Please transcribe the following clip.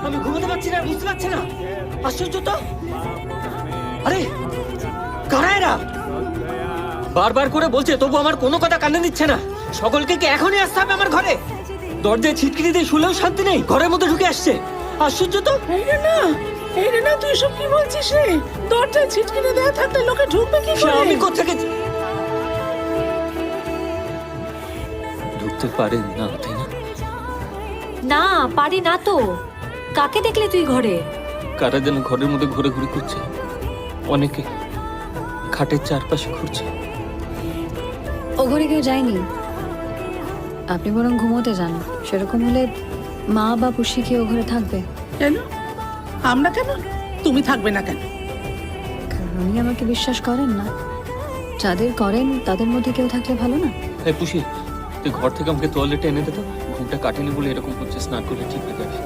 আমি ঘুমোতে পারছি না, বুঝতে পারছি না। আশ্চর্য তো। আরে কারা এরা? বারবার করে বলছে তবু আমার কোনো কথা কানে নিচ্ছে না। সকলকে কি এখনই আসতে হবে আমার ঘরে? দরজায় ছিটকিনি দিয়ে শুলেও শান্তি নেই, ঘরের মধ্যে ঢুকে আসছে। আশ্চর্য তো। এই রে না, তুই সব কি বলছিস রে? দরজায় ছিটকিনি দেয়া থাকলে লোকে ঢুকবে কি করে? আমি কোত্থেকে ঢুকতে পারেন না, তাই না? না পারি না তো। কাকে দেখলে তুই ঘরে? কারা যেন ঘরের মধ্যে ঘুরে ঘুরে করছে। অনেকে খাটের চারপাশে ঘুরছে। ও ঘরে কেউ যায়নি, আপনি বরং ঘুমোতে যান। সেরকম হলে মা বা পুষি কি ও ঘরে থাকবে? কেন? আমরা কেন? তুমি থাকবে না কেন? কারণ উনি আমাকে বিশ্বাস করেন না। যাদের করেন তাদের মধ্যে কেউ থাকলে ভালো না? হ্যাঁ পুষি, তুই ঘর থেকে আমাকে তোয়ালেটে এনে দে তো। ঘুমটা কাটেনি বলে এরকম করছে, স্নান করলে ঠিক হয়ে যাবে।